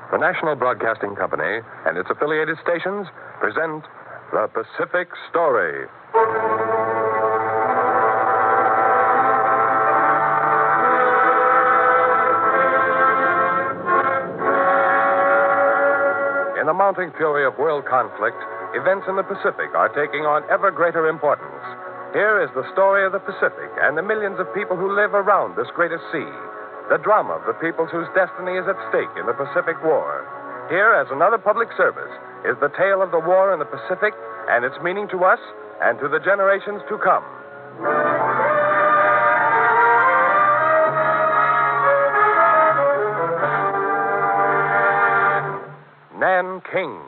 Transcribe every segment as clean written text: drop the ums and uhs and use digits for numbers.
The National Broadcasting Company and its affiliated stations present The Pacific Story. In the mounting fury of world conflict, events in the Pacific are taking on ever greater importance. Here is the story of the Pacific and the millions of people who live around this greatest sea. The drama of the peoples whose destiny is at stake in the Pacific War. Here, as another public service, is the tale of the war in the Pacific and its meaning to us and to the generations to come. Nanking.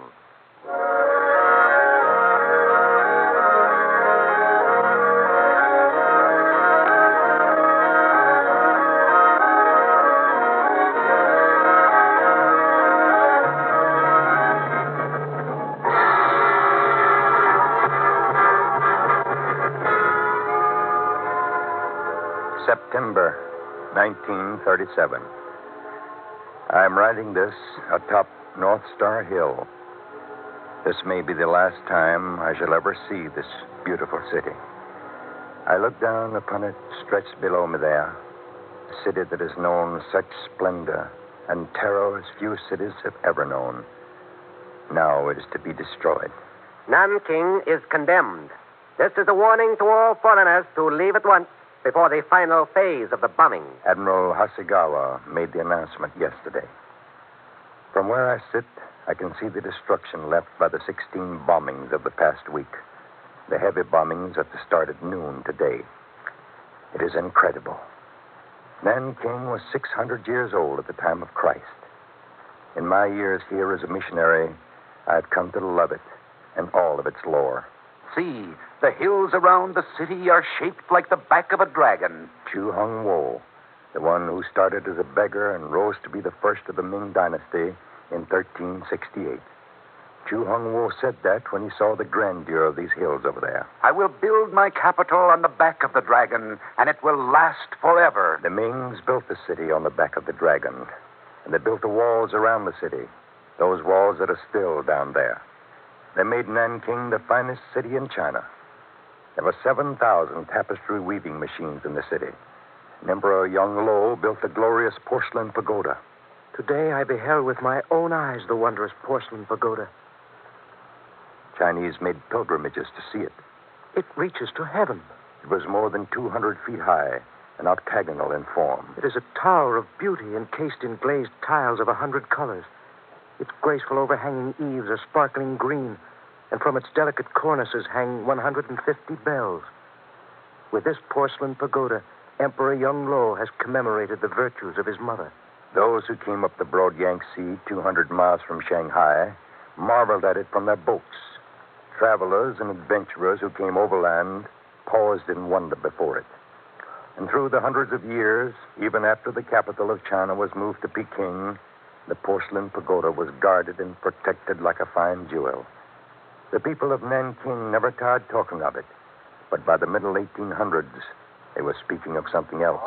September 1937. I'm writing this atop North Star Hill. This may be the last time I shall ever see this beautiful city. I look down upon it stretched below me there, a city that has known such splendor and terror as few cities have ever known. Now it is to be destroyed. Nanking is condemned. This is a warning to all foreigners to leave at once before the final phase of the bombing. Admiral Hasegawa made the announcement yesterday. From where I sit, I can see the destruction left by the 16 bombings of the past week. The heavy bombings at the start at noon today. It is incredible. Nanking was 600 years old at the time of Christ. In my years here as a missionary, I've come to love it and all of its lore. See, the hills around the city are shaped like the back of a dragon. Chu Hung Wo, the one who started as a beggar and rose to be the first of the Ming Dynasty in 1368. Chu Hung Wo said that when he saw the grandeur of these hills over there. I will build my capital on the back of the dragon, and it will last forever. The Mings built the city on the back of the dragon, and they built the walls around the city, those walls that are still down there. They made Nanking the finest city in China. There were 7,000 tapestry weaving machines in the city. And Emperor Yongle built the glorious porcelain pagoda. Today I beheld with my own eyes the wondrous porcelain pagoda. Chinese made pilgrimages to see it. It reaches to heaven. It was more than 200 feet high and octagonal in form. It is a tower of beauty encased in glazed tiles of 100 colors. Its graceful overhanging eaves are sparkling green, and from its delicate cornices hang 150 bells. With this porcelain pagoda, Emperor Yongle has commemorated the virtues of his mother. Those who came up the broad Yangtze 200 miles from Shanghai marveled at it from their boats. Travelers and adventurers who came overland paused in wonder before it. And through the hundreds of years, even after the capital of China was moved to Peking, the porcelain pagoda was guarded and protected like a fine jewel. The people of Nanking never tired talking of it, but by the middle 1800s, they were speaking of something else.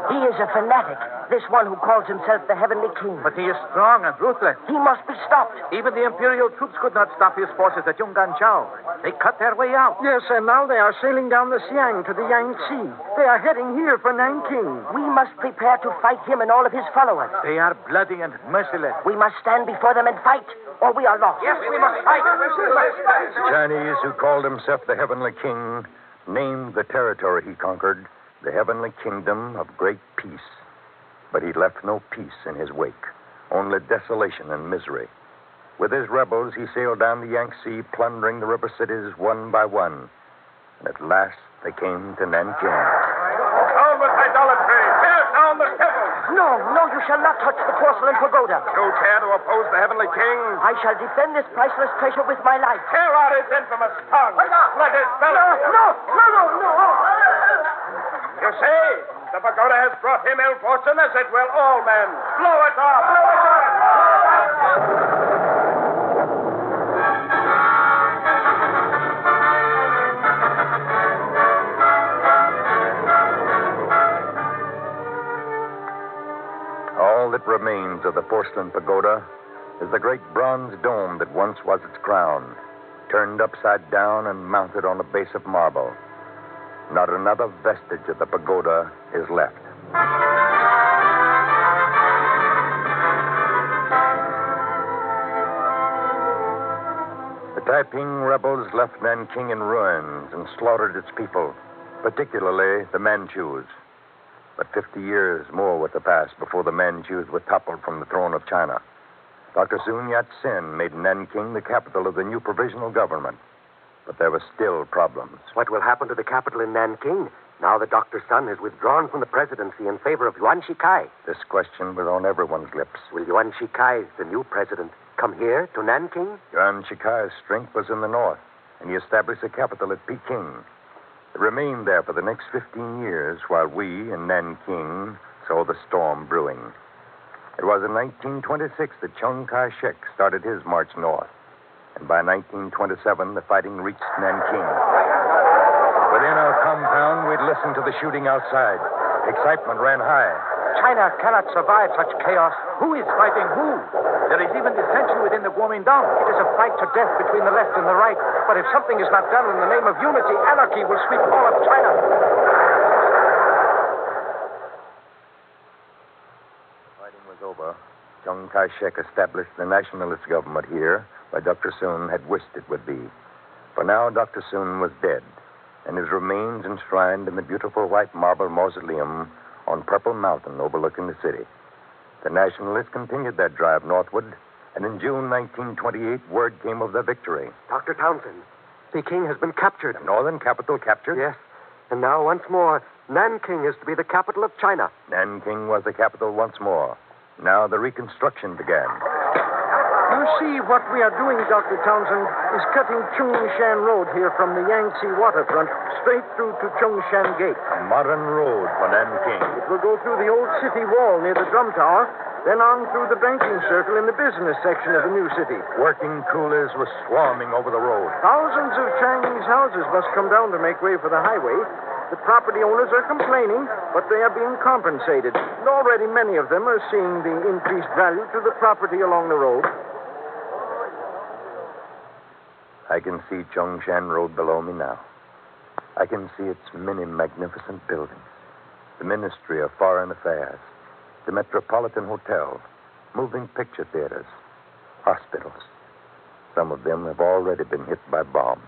He is a fanatic, this one who calls himself the Heavenly King. But he is strong and ruthless. He must be stopped. Even the Imperial troops could not stop his forces at Yunganchao. They cut their way out. Yes, and now they are sailing down the Siang to the Yangtze. They are heading here for Nanking. We must prepare to fight him and all of his followers. They are bloody and merciless. We must stand before them and fight, or we are lost. Yes, we must fight. The Chinese, who called himself the Heavenly King, named the territory he conquered the Heavenly Kingdom of Great Peace. But he left no peace in his wake, only desolation and misery. With his rebels, he sailed down the Yangtze, plundering the river cities one by one. And at last, they came to Nanking. Down with idolatry! Tear down the temple! No, you shall not touch the porcelain pagoda. You care to oppose the Heavenly King? I shall defend this priceless treasure with my life. Tear out his infamous tongue! Let his belly... No! You see, the pagoda has brought him ill fortune, as it will all men. Blow it off! Blow it off! All that remains of the porcelain pagoda is the great bronze dome that once was its crown, turned upside down and mounted on a base of marble. Not another vestige of the pagoda is left. The Taiping rebels left Nanking in ruins and slaughtered its people, particularly the Manchus. But 50 years more were to pass before the Manchus were toppled from the throne of China. Dr. Sun Yat-sen made Nanking the capital of the new provisional government. But there were still problems. What will happen to the capital in Nanking now that Dr. Sun has withdrawn from the presidency in favor of Yuan Shikai? This question was on everyone's lips. Will Yuan Shikai, the new president, come here to Nanking? Yuan Shikai's strength was in the north, and he established a capital at Peking. It remained there for the next 15 years while we in Nanking saw the storm brewing. It was in 1926 that Chiang Kai-shek started his march north. And by 1927, the fighting reached Nanking. Within our compound, we'd listened to the shooting outside. Excitement ran high. China cannot survive such chaos. Who is fighting who? There is even dissension within the Kuomintang. It is a fight to death between the left and the right. But if something is not done in the name of unity, anarchy will sweep all of China. Fighting was over. Chiang Kai-shek established the nationalist government here, where Dr. Sun had wished it would be. For now, Dr. Sun was dead, and his remains enshrined in the beautiful white marble mausoleum on Purple Mountain overlooking the city. The nationalists continued their drive northward, and in June 1928, word came of their victory. Dr. Townsend, Peking has been captured. The northern capital captured? Yes. And now, once more, Nanking is to be the capital of China. Nanking was the capital once more. Now the reconstruction began. You see, what we are doing, Dr. Townsend, is cutting Chongshan Road here from the Yangtze waterfront straight through to Chongshan Gate. A modern road for Nanking. It will go through the old city wall near the drum tower, then on through the banking circle in the business section of the new city. Working coolies were swarming over the road. Thousands of Chinese houses must come down to make way for the highway. The property owners are complaining, but they are being compensated. And already many of them are seeing the increased value to the property along the road. I can see Chongshan Road below me now. I can see its many magnificent buildings. The Ministry of Foreign Affairs, the Metropolitan Hotel, moving picture theaters, hospitals. Some of them have already been hit by bombs.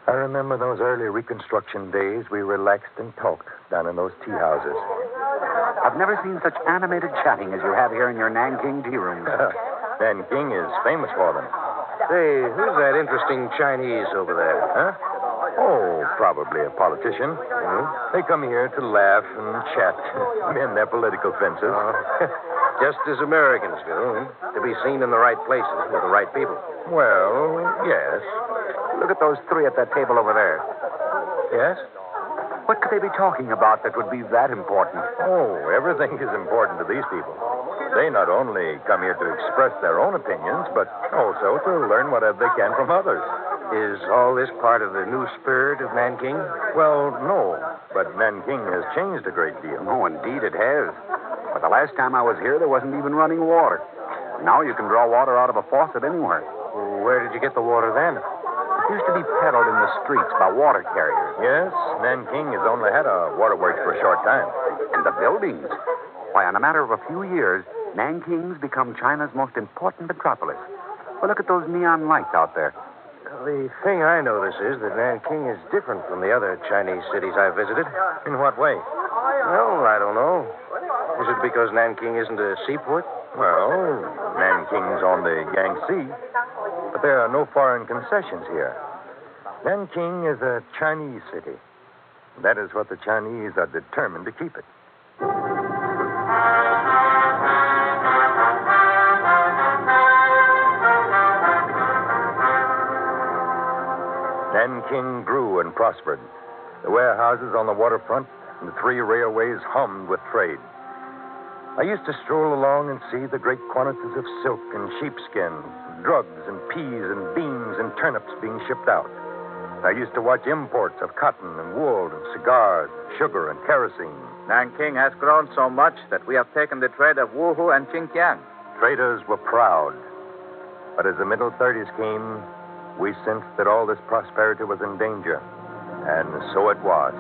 I remember those early Reconstruction days we relaxed and talked down in those tea houses. I've never seen such animated chatting as you have here in your Nanking tea rooms. Nanking is famous for them. Say, who's that interesting Chinese over there? Huh? Oh, probably a politician. They come here to laugh and chat, mend their political fences. Just as Americans do, to be seen in the right places with the right people. Well, yes. Look at those three at that table over there. Yes? What could they be talking about that would be that important? Oh, everything is important to these people. They not only come here to express their own opinions, but also to learn whatever they can from others. Is all this part of the new spirit of Nanking? Well, no, but Nanking has changed a great deal. Oh, indeed it has. But the last time I was here, there wasn't even running water. Now you can draw water out of a faucet anywhere. Where did you get the water then? It used to be peddled in the streets by water carriers. Yes, Nanking has only had a waterworks for a short time. And the buildings. Why, in a matter of a few years, Nanking's become China's most important metropolis. Well, look at those neon lights out there. The thing I notice is that Nanking is different from the other Chinese cities I visited. In what way? Well, I don't know. Is it because Nanking isn't a seaport? Well, Nanking's on the Yangtze, but there are no foreign concessions here. Nanking is a Chinese city. That is what the Chinese are determined to keep it. Nanking grew and prospered. The warehouses on the waterfront and the three railways hummed with trade. I used to stroll along and see the great quantities of silk and sheepskin, drugs and peas and beans and turnips being shipped out. I used to watch imports of cotton and wool and cigars, sugar and kerosene. Nanking has grown so much that we have taken the trade of Wuhu and Xinjiang. Traders were proud. But as the middle 30s came, we sensed that all this prosperity was in danger. And so it was.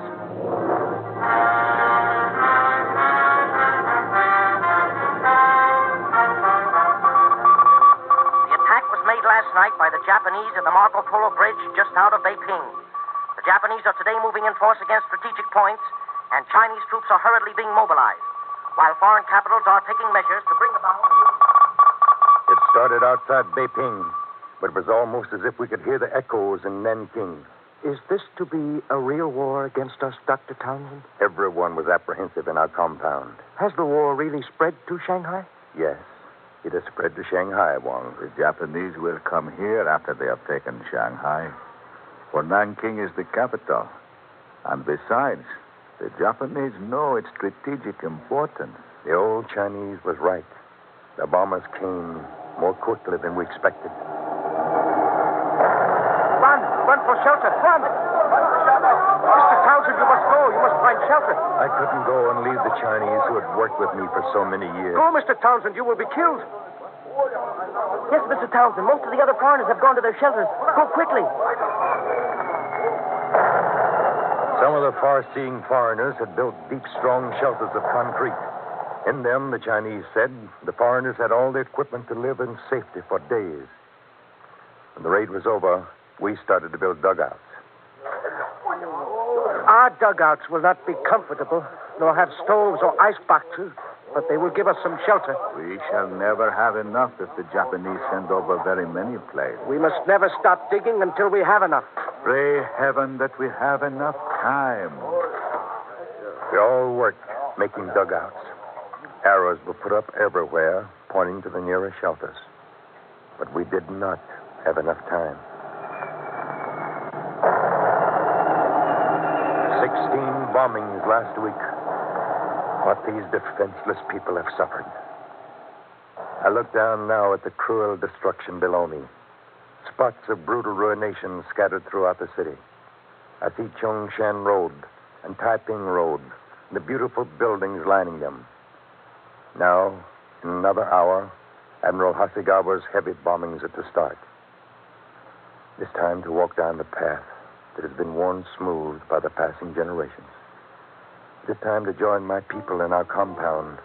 Last night by the Japanese at the Marco Polo Bridge just out of Beiping. The Japanese are today moving in force against strategic points, and Chinese troops are hurriedly being mobilized, while foreign capitals are taking measures to bring about... It started outside Beiping, but it was almost as if we could hear the echoes in Nanking. Is this to be a real war against us, Dr. Townsend? Everyone was apprehensive in our compound. Has the war really spread to Shanghai? Yes. It has spread to Shanghai, Wang. The Japanese will come here after they have taken Shanghai. For Nanking is the capital. And besides, the Japanese know its strategic importance. The old Chinese was right. The bombers came more quickly than we expected. Run! Run for shelter! Run! Mr. Townsend, you must go. You must find shelter. I couldn't go and leave the Chinese who had worked with me for so many years. Go, Mr. Townsend. You will be killed. Yes, Mr. Townsend. Most of the other foreigners have gone to their shelters. Go quickly. Some of the far-seeing foreigners had built deep, strong shelters of concrete. In them, the Chinese said, the foreigners had all the equipment to live in safety for days. When the raid was over, we started to build dugouts. Our dugouts will not be comfortable, nor have stoves or ice boxes, but they will give us some shelter. We shall never have enough if the Japanese send over very many planes. We must never stop digging until we have enough. Pray heaven that we have enough time. We all worked making dugouts. Arrows were put up everywhere, pointing to the nearest shelters. But we did not have enough time. 16 bombings last week. What these defenseless people have suffered. I look down now at the cruel destruction below me. Spots of brutal ruination scattered throughout the city. I see Chongshan Road and Taiping Road and the beautiful buildings lining them. Now, in another hour, Admiral Hasegawa's heavy bombings are to start. It's time to walk down the path that has been worn smooth by the passing generations. It is time to join my people in our compound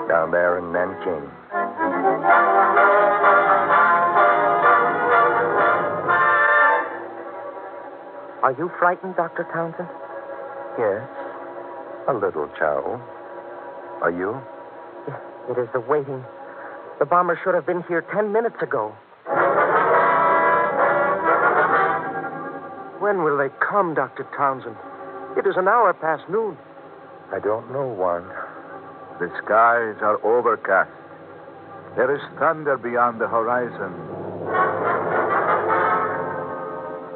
down there in Nanking. Are you frightened, Dr. Townsend? Yes, a little, Chow. Are you? It is the waiting. The bomber should have been here 10 minutes ago. When will they come, Dr. Townsend? It is an hour past noon. I don't know, Juan. The skies are overcast. There is thunder beyond the horizon.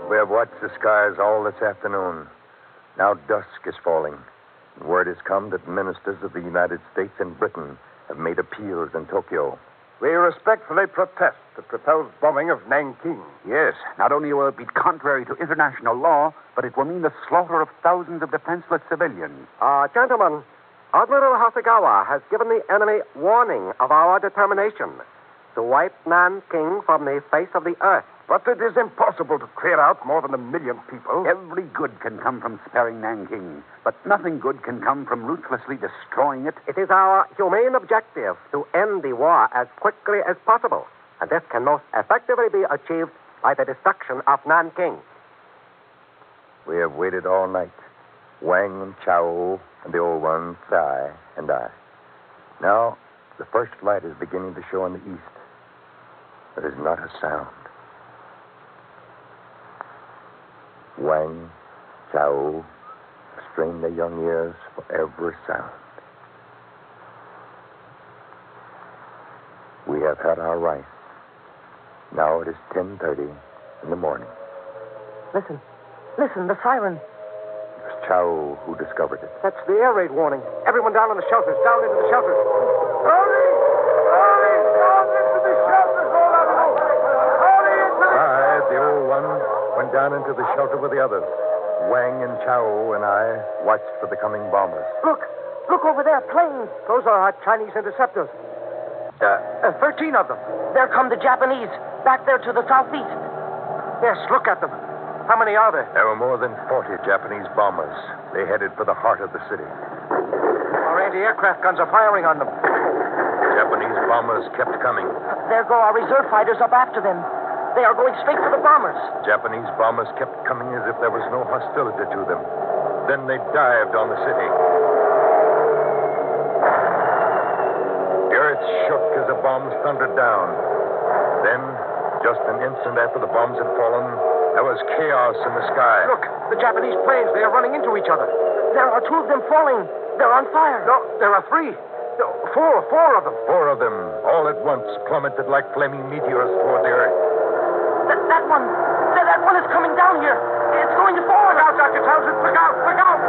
We have watched the skies all this afternoon. Now dusk is falling. And word has come that ministers of the United States and Britain have made appeals in Tokyo. We respectfully protest the proposed bombing of Nanking. Yes, not only will it be contrary to international law, but it will mean the slaughter of thousands of defenseless civilians. Gentlemen, Admiral Hasegawa has given the enemy warning of our determination to wipe Nanking from the face of the earth. But it is impossible to clear out more than 1 million people. Every good can come from sparing Nanking, but nothing good can come from ruthlessly destroying it. It is our humane objective to end the war as quickly as possible, and this can most effectively be achieved by the destruction of Nanking. We have waited all night. Wang and Chow and the old one, Tsai, and I. Now, the first light is beginning to show in the east. There is not a sound. Wang, Chow strain their young ears for every sound. We have had our rice. Now it is 10:30 in the morning. Listen, the siren. It was Chow who discovered it. That's the air raid warning. Everyone down in the shelters, down into the shelters. Hurry! Hurry! Down into the shelters, all of you! Hurry into the... The old one went down into the shelter with the others. Wang and Chao and I watched for the coming bombers. Look over there, planes. Those are our Chinese interceptors. 13 of them. There come the Japanese, back there to the southeast. Yes, look at them. How many are there? There were more than 40 Japanese bombers. They headed for the heart of the city. Our anti-aircraft guns are firing on them. Japanese bombers kept coming. There go our reserve fighters up after them. They are going straight for the bombers. Japanese bombers kept coming as if there was no hostility to them. Then they dived on the city. The earth shook as the bombs thundered down. Then, just an instant after the bombs had fallen, there was chaos in the sky. Look, the Japanese planes, they are running into each other. There are 2 of them falling. They're on fire. No, there are 3. No, 4 of them. 4 of them, all at once, plummeted like flaming meteors toward the earth. That one is coming down here. It's going to fall. Look out, Dr. Townsend. Look out, look out.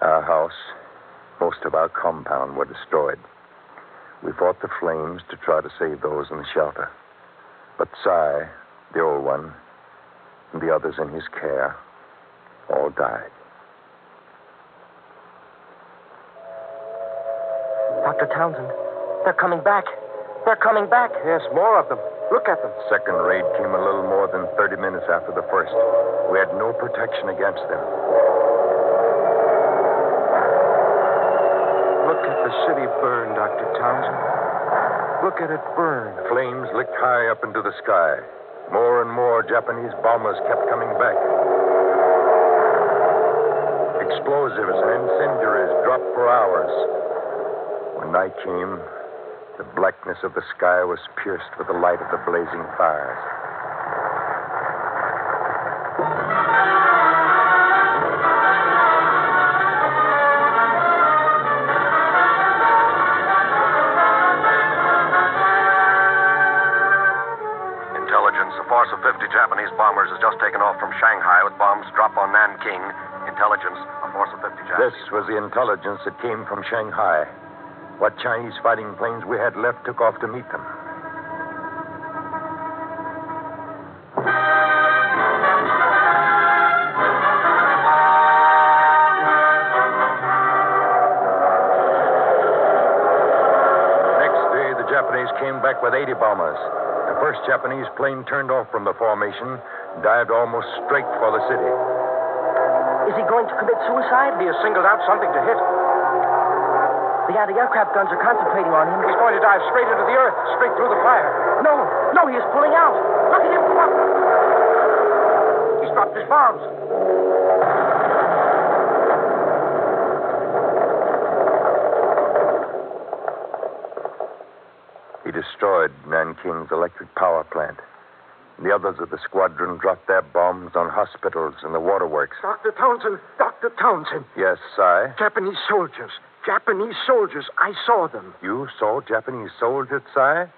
Our house, most of our compound were destroyed. We fought the flames to try to save those in the shelter. But Cy, the old one, and the others in his care, all died. Dr. Townsend, they're coming back. They're coming back. Yes, more of them. Look at them. Second raid came a little more than 30 minutes after the first. We had no protection against them. Look at the city burn, Dr. Townsend. Look at it burn. Flames licked high up into the sky. More and more Japanese bombers kept coming back. Explosives and incendiaries dropped for hours. When night came, the blackness of the sky was pierced with the light of the blazing fires. A force of 50 Japanese bombers has just taken off from Shanghai with bombs dropped on Nanking. Intelligence, a force of 50 Japanese. This was the intelligence that came from Shanghai. What Chinese fighting planes we had left took off to meet them. Next day, the Japanese came back with 80 bombers. The first Japanese plane turned off from the formation, dived almost straight for the city. Is he going to commit suicide? He has singled out something to hit. The anti-aircraft guns are concentrating on him. He's going to dive straight into the earth, straight through the fire. No, he is pulling out. Look at him go up. He's dropped his bombs. He destroyed Nanking's electric power plant. The others of the squadron dropped their bombs on hospitals and the waterworks. Dr. Townsend. Yes, Cy? Japanese soldiers. I saw them. You saw Japanese soldiers, Cy?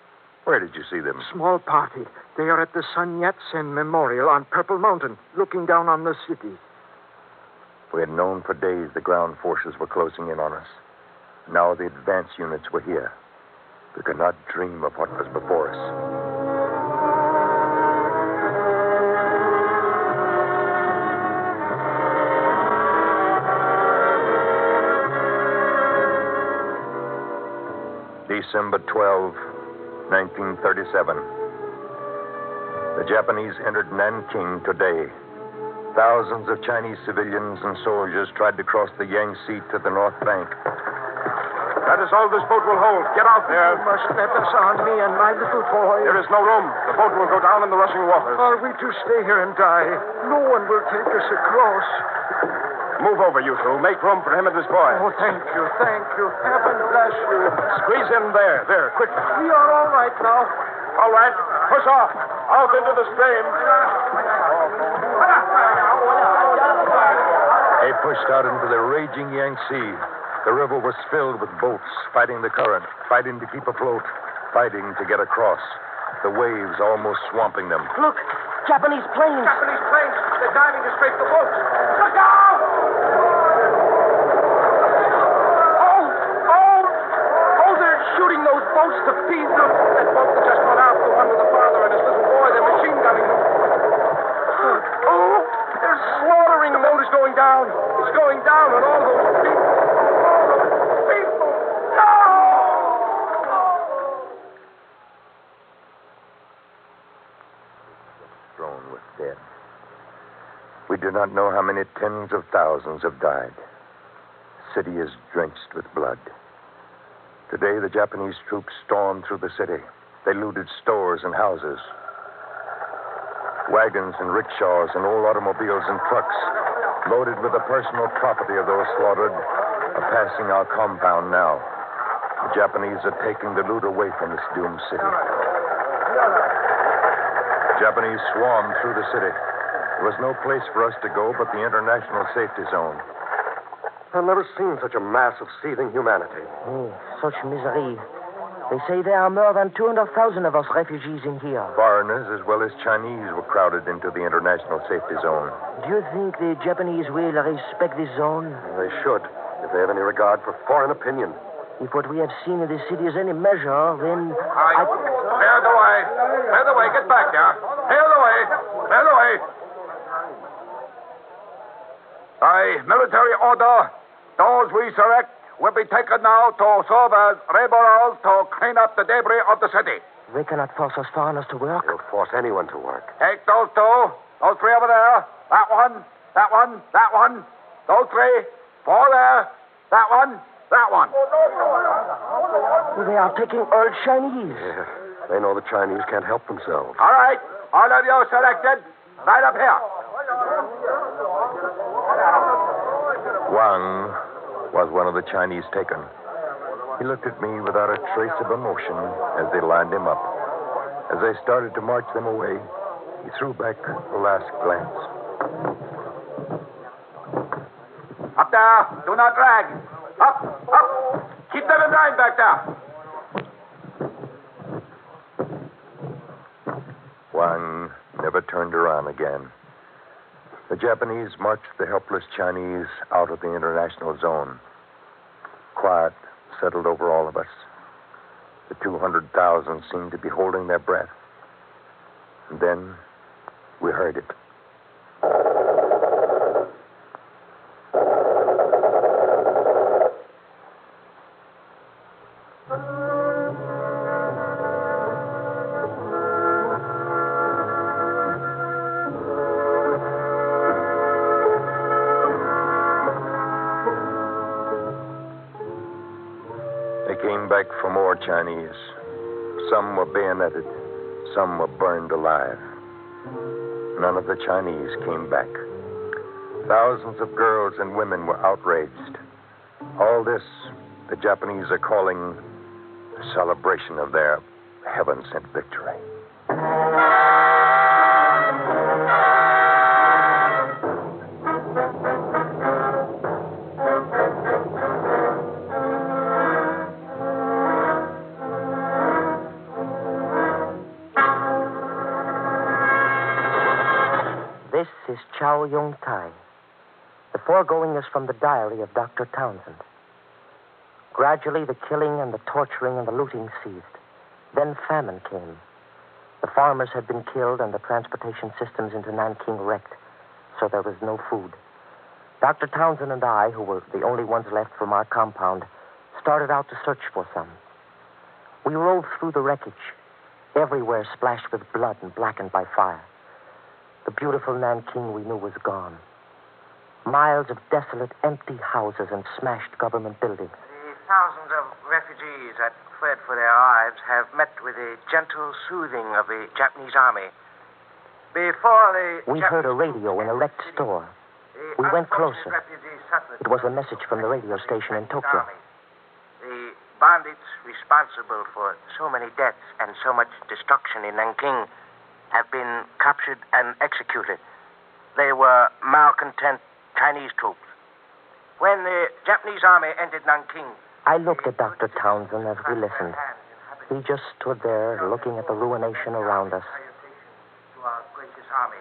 Where did you see them? Small party. They are at the Sun Yat-sen Memorial on Purple Mountain, looking down on the city. We had known for days the ground forces were closing in on us. Now the advance units were here. We could not dream of what was before us. December 12, 1937. The Japanese entered Nanking today. Thousands of Chinese civilians and soldiers tried to cross the Yangtze to the north bank. That is all this boat will hold. Get out there. You must let us on, me and my little boy. There is no room. The boat will go down in the rushing waters. Are we to stay here and die? No one will take us across. Move over, you two. Make room for him and this boy. Oh, thank you. Heaven bless you. Squeeze in there. There, quickly. We are all right now. All right. Push off. Out into the stream. They pushed out into the raging Yangtze. The river was filled with boats fighting the current, fighting to keep afloat, fighting to get across. The waves almost swamping them. Look, Japanese planes. Japanese planes. They're diving to scrape the boats. Look out! Oh, they're shooting those boats to feed them. That boat that just went out, the one with the father and his little boy, they're machine gunning them. Oh, they're slaughtering. The boat is going down. It's going down, and all those people. Strewn with dead. We do not know how many tens of thousands have died. The city is drenched with blood. Today, the Japanese troops stormed through the city. They looted stores and houses. Wagons and rickshaws and old automobiles and trucks, loaded with the personal property of those slaughtered, are passing our compound now. The Japanese are taking the loot away from this doomed city. Japanese swarmed through the city. There was no place for us to go but the international safety zone. I've never seen such a mass of seething humanity. Oh, such misery. They say there are more than 200,000 of us refugees in here. Foreigners as well as Chinese were crowded into the international safety zone. Do you think the Japanese will respect this zone? They should, if they have any regard for foreign opinion. If what we have seen in this city is any measure, then Clear the way. Clear the way. Get back there. Clear the way. Clear the way. By military order, those we select will be taken now to serve as laborers to clean up the debris of the city. They cannot force us foreigners to work. They'll force anyone to work. Take those two, those three over there, that one, that one, that one, those three, four there, that one, that one. They are taking all Chinese. Yeah, they know the Chinese can't help themselves. All right, all of you selected, right up here. Wang was one of the Chinese taken. He looked at me without a trace of emotion as they lined him up. As they started to march them away, he threw back the last glance. Up there, do not drag. Up, up. Keep them in line back there. Wang never turned around again. The Japanese marched the helpless Chinese out of the international zone. Quiet settled over all of us. The 200,000 seemed to be holding their breath. And then we heard it. Came back for more Chinese. Some were bayoneted. Some were burned alive. None of the Chinese came back. Thousands of girls and women were outraged. All this, the Japanese are calling a celebration of their heaven-sent victory. This is Chow Yong Tai. The foregoing is from the diary of Dr. Townsend. Gradually, the killing and the torturing and the looting ceased. Then famine came. The farmers had been killed and the transportation systems into Nanking wrecked, so there was no food. Dr. Townsend and I, who were the only ones left from our compound, started out to search for some. We rode through the wreckage, everywhere splashed with blood and blackened by fire. The beautiful Nanking we knew was gone. Miles of desolate, empty houses and smashed government buildings. The thousands of refugees that fled for their lives have met with the gentle soothing of the Japanese army. Before the We heard a radio in a wrecked store. We went closer. It was a message from the radio station in Tokyo. The bandits responsible for so many deaths and so much destruction in Nanking have been captured and executed. They were malcontent Chinese troops. When the Japanese army entered Nanking... I looked at Dr. Townsend as we listened. He just stood there looking at the ruination around us. British Army.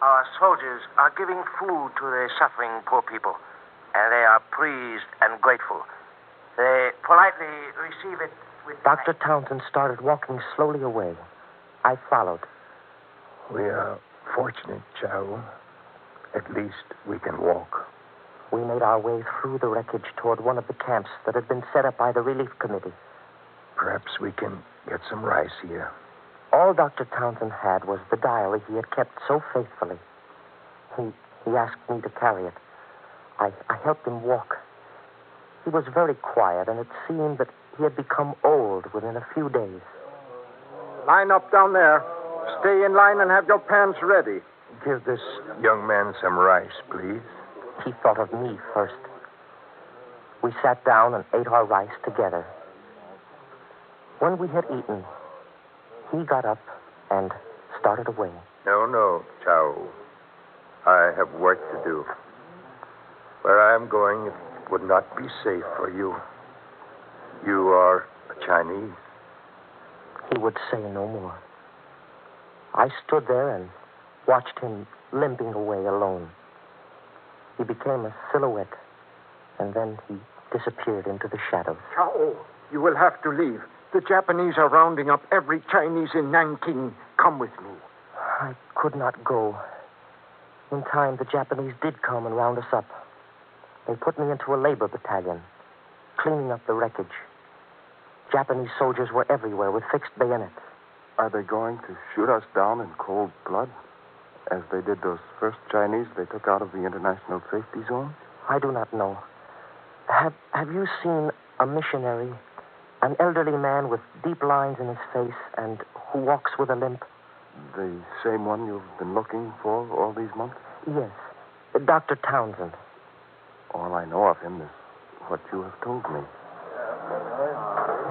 Our soldiers are giving food to the suffering poor people, and they are pleased and grateful. They politely receive it with... Dr. Townsend started walking slowly away. I followed. We are fortunate, Chow. At least we can walk. We made our way through the wreckage toward one of the camps that had been set up by the relief committee. Perhaps we can get some rice here. All Dr. Townsend had was the diary he had kept so faithfully. He asked me to carry it. I helped him walk. He was very quiet, and it seemed that he had become old within a few days. Line up down there. Stay in line and have your pants ready. Give this young man some rice, please. He thought of me first. We sat down and ate our rice together. When we had eaten, he got up and started away. No, Chow. I have work to do. Where I am going, it would not be safe for you. You are a Chinese. He would say no more. I stood there and watched him limping away alone. He became a silhouette, and then he disappeared into the shadows. Chow, you will have to leave. The Japanese are rounding up every Chinese in Nanking. Come with me. I could not go. In time, the Japanese did come and round us up. They put me into a labor battalion, cleaning up the wreckage. Japanese soldiers were everywhere with fixed bayonets. Are they going to shoot us down in cold blood, as they did those first Chinese they took out of the international safety zone? I do not know. Have you seen a missionary, an elderly man with deep lines in his face and who walks with a limp? The same one you've been looking for all these months? Yes, Dr. Townsend. All I know of him is what you have told me.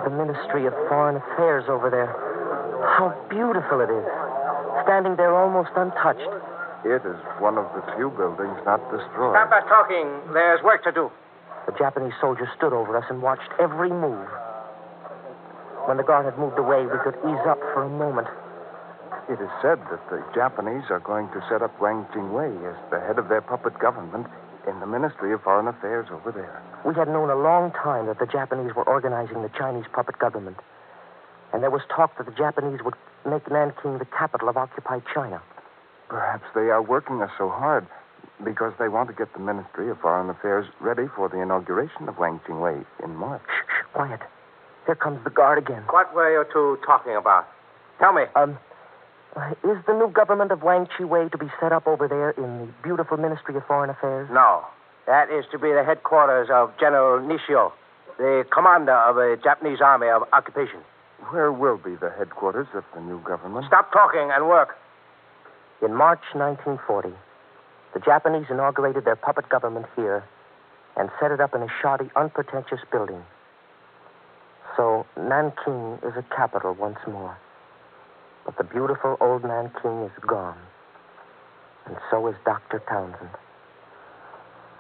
The Ministry of Foreign Affairs over there. How beautiful it is. Standing there almost untouched. It is one of the few buildings not destroyed. Stop that talking. There's work to do. The Japanese soldiers stood over us and watched every move. When the guard had moved away, we could ease up for a moment. It is said that the Japanese are going to set up Wang Jingwei as the head of their puppet government in the Ministry of Foreign Affairs over there. We had known a long time that the Japanese were organizing the Chinese puppet government. And there was talk that the Japanese would make Nanking the capital of occupied China. Perhaps they are working us so hard because they want to get the Ministry of Foreign Affairs ready for the inauguration of Wang Jingwei in March. Shh, quiet. Here comes the guard again. What were you two talking about? Tell me. Is the new government of Wang Chiwei to be set up over there in the beautiful Ministry of Foreign Affairs? No. That is to be the headquarters of General Nishio, the commander of the Japanese Army of Occupation. Where will be the headquarters of the new government? Stop talking and work. In March 1940, the Japanese inaugurated their puppet government here and set it up in a shoddy, unpretentious building. So Nanking is a capital once more. But the beautiful old Nanking is gone. And so is Dr. Townsend.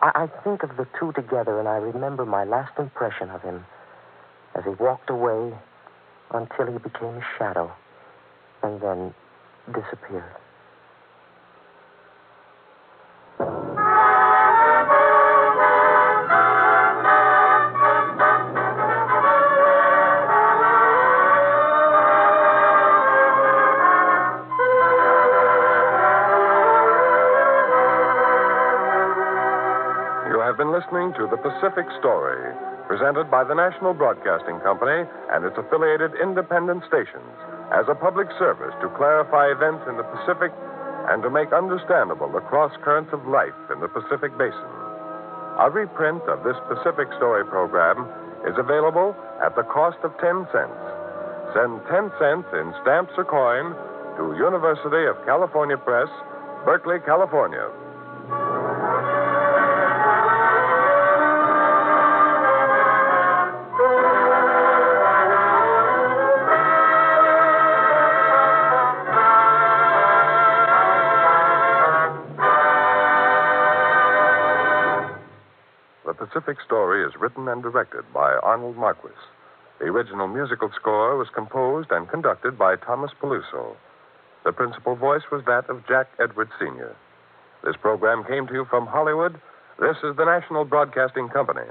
I think of the two together, and I remember my last impression of him as he walked away until he became a shadow and then disappeared. You have been listening to The Pacific Story, presented by the National Broadcasting Company and its affiliated independent stations as a public service to clarify events in the Pacific and to make understandable the cross currents of life in the Pacific Basin. A reprint of this Pacific Story program is available at the cost of 10 cents. Send 10 cents in stamps or coin to University of California Press, Berkeley, California. The Pacific Story is written and directed by Arnold Marquis. The original musical score was composed and conducted by Thomas Peluso. The principal voice was that of Jack Edwards, Sr. This program came to you from Hollywood. This is the National Broadcasting Company.